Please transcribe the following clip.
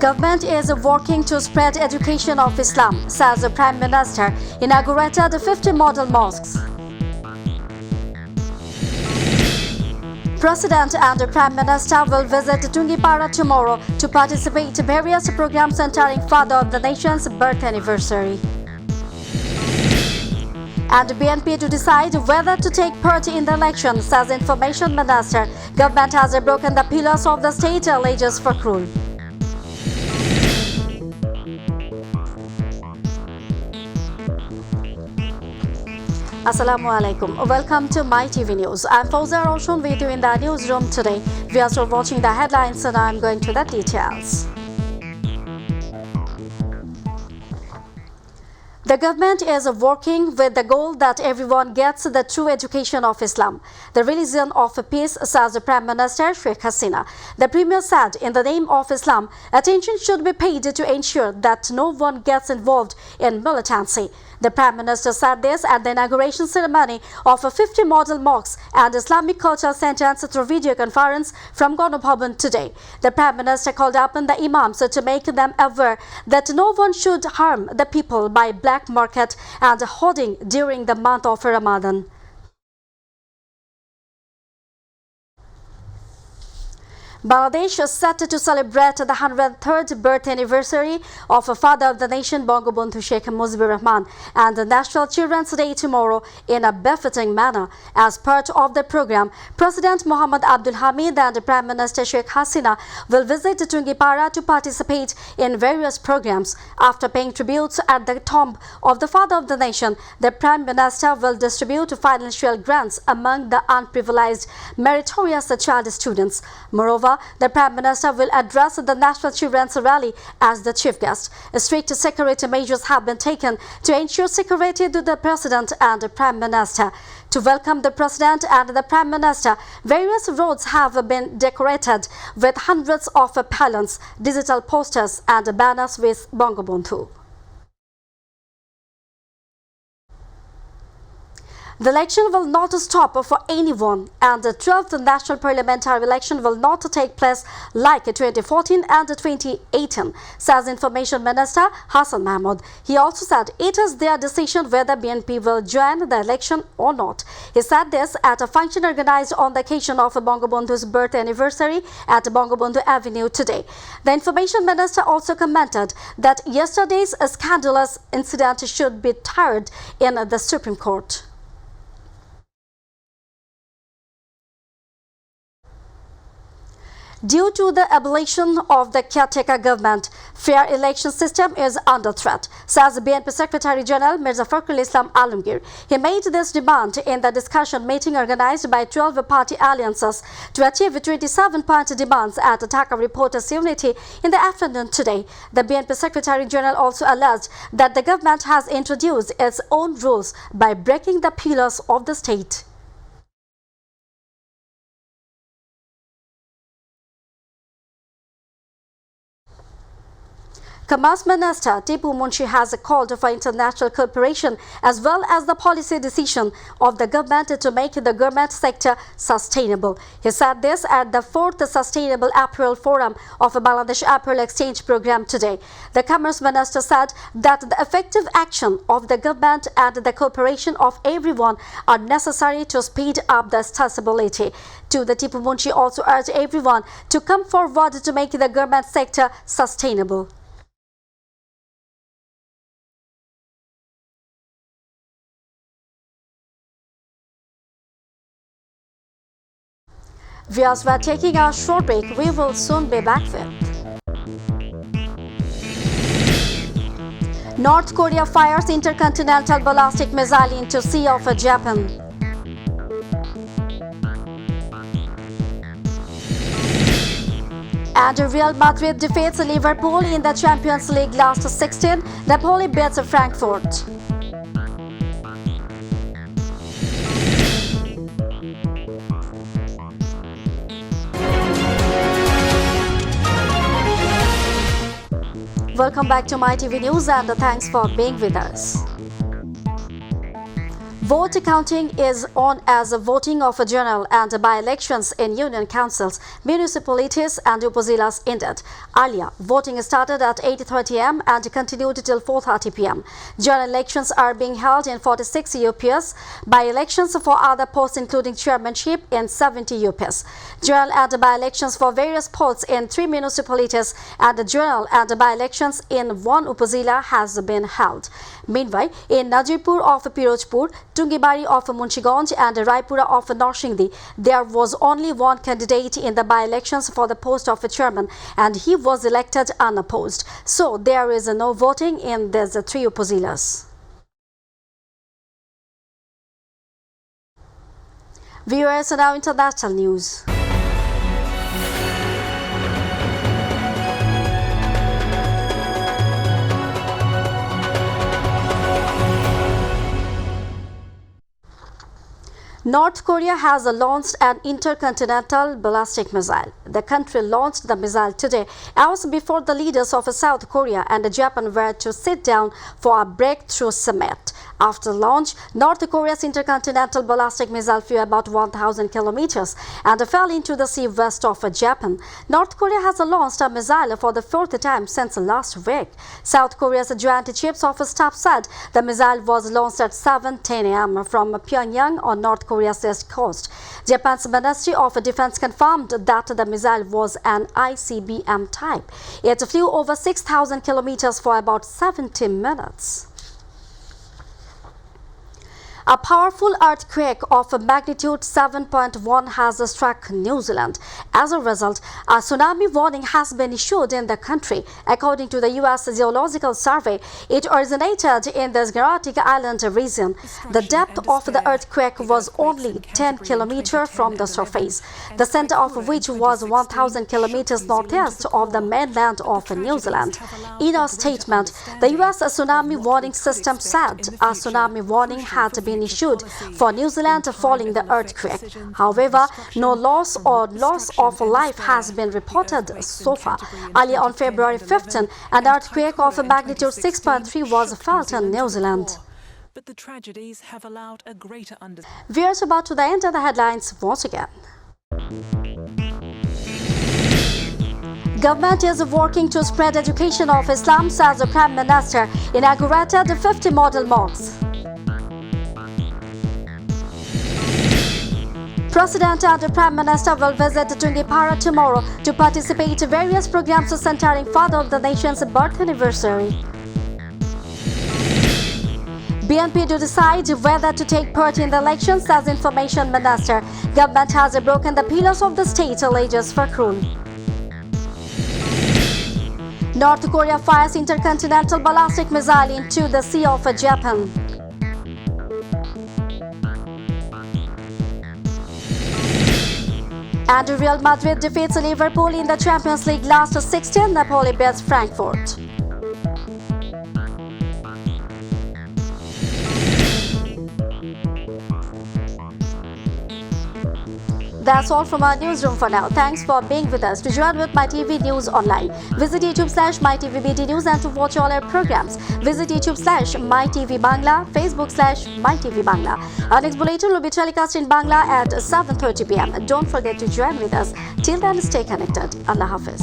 Government is working to spread education of Islam, says the Prime Minister, inaugurated 50 model mosques. President and the Prime Minister will visit Tungipara tomorrow to participate in various programs centering Father of the Nation's birth anniversary. And BNP to decide whether to take part in the election, says Information Minister. Government has broken the pillars of the state, alleges Fakhrul. Assalamu alaikum. Welcome to MyTV News. I'm Fauza Roshan with you in the newsroom today. We are still watching the headlines and I'm going to the details. The government is working with the goal that everyone gets the true education of Islam, the religion of peace, says the Prime Minister Sheikh Hasina. The Premier said, in the name of Islam, attention should be paid to ensure that no one gets involved in militancy. The Prime Minister said this at the inauguration ceremony of 50 model mosques and Islamic cultural centers through video conference from Ganobhavan today. The Prime Minister called upon the Imams to make them aware that no one should harm the people by black market and hoarding during the month of Ramadan. Bangladesh is set to celebrate the 103rd birth anniversary of Father of the Nation Bangabandhu Sheikh Mujibur Rahman and the National Children's Day tomorrow in a befitting manner. As part of the program, President Mohammad Abdul Hamid and Prime Minister Sheikh Hasina will visit Tungipara to participate in various programs. After paying tributes at the tomb of the Father of the Nation, the Prime Minister will distribute financial grants among the unprivileged meritorious child students. Moreover, the Prime Minister will address the National Children's Rally as the chief guest. Strict security measures have been taken to ensure security to the President and the Prime Minister. To welcome the President and the Prime Minister, various roads have been decorated with hundreds of pylons, digital posters and banners with Bangabandhu. The election will not stop for anyone, and the 12th National Parliamentary election will not take place like 2014 and 2018, says Information Minister Hassan Mahmood. He also said it is their decision whether BNP will join the election or not. He said this at a function organized on the occasion of Bangabandhu's birth anniversary at Bangabandhu Avenue today. The Information Minister also commented that yesterday's scandalous incident should be tried in the Supreme Court. Due to the abolition of the caretaker government, fair election system is under threat, says BNP Secretary General Mirza Fakhrul Islam Alamgir. He made this demand in the discussion meeting organized by 12 party alliances to achieve 27-point demands at the Dhaka Reporters Unity in the afternoon today. The BNP Secretary General also alleged that the government has introduced its own rules by breaking the pillars of the state. Commerce Minister Tipu Munshi has called for international cooperation as well as the policy decision of the government to make the garment sector sustainable. He said this at the 4th Sustainable Apparel Forum of Bangladesh Apparel Exchange Program today. The Commerce Minister said that the effective action of the government and the cooperation of everyone are necessary to speed up the accessibility. To the Tipu Munshi also urged everyone to come forward to make the garment sector sustainable. Viewers, we are taking a short break. We will soon be back with. North Korea fires intercontinental ballistic missile into Sea of Japan. And Real Madrid defeats Liverpool in the Champions League last 16. Napoli beats Frankfurt. Welcome back to MyTV News and thanks for being with us. Vote counting is on as a voting of a general and by-elections in union councils, municipalities and upazilas ended. Earlier, voting started at 8:30 am and continued till 4:30 pm. General elections are being held in 46 UPs, by-elections for other posts including chairmanship in 70 UPs. General and by-elections for various posts in 3 municipalities and the general and by-elections in 1 upazila has been held. Meanwhile, in Najipur of Pirojpur, Tungibari of Munchiganj and Raipura of Norsingdi, there was only one candidate in the by-elections for the post of a chairman and he was elected unopposed. So there is no voting in these 3 upazilas. Viewers, now international news. North Korea has launched an intercontinental ballistic missile. The country launched the missile today, hours before the leaders of South Korea and Japan were to sit down for a breakthrough summit. After launch, North Korea's intercontinental ballistic missile flew about 1,000 kilometers and fell into the sea west of Japan. North Korea has launched a missile for the 4th time since last week. South Korea's Joint Chiefs of Staff said the missile was launched at 7:10 am from Pyongyang on North Korea's east coast. Japan's Ministry of Defense confirmed that the missile was an ICBM type. It flew over 6,000 kilometers for about 70 minutes. A powerful earthquake of magnitude 7.1 has struck New Zealand. As a result, a tsunami warning has been issued in the country. According to the U.S. Geological Survey, it originated in the Arctic Island region. The depth of the earthquake was only 10 kilometers from the surface, the center of which was 1,000 kilometers northeast of the mainland of New Zealand. In a statement, the U.S. Tsunami Warning System said a tsunami warning had been issued for New Zealand following the earthquake. However, no loss of life has been reported so far. Earlier on February 15, an earthquake of magnitude 6.3 was felt in New Zealand. But the tragedies have allowed a greater understanding. Viewers, about to the end of the headlines once again. Government is working to spread education of Islam, says the Prime Minister, inaugurated 50 model mosques. President and Prime Minister will visit Tungipara tomorrow to participate in various programs centering Father of the Nation's birth anniversary. BNP to decide whether to take part in the elections, as Information Minister. Government has broken the pillars of the state, alleges Fakhrul. North Korea fires intercontinental ballistic missile into the Sea of Japan. And Real Madrid defeats Liverpool in the Champions League last 16. Napoli beats Frankfurt. That's all from our newsroom for now. Thanks for being with us. To join with MyTV News online, visit YouTube/MyTVBD News, and to watch all our programs, visit YouTube/MyTV Bangla, Facebook/MyTV Bangla. Our next bulletin will be telecast in Bangla at 7:30 p.m. Don't forget to join with us. Till then, stay connected. Allah Hafiz.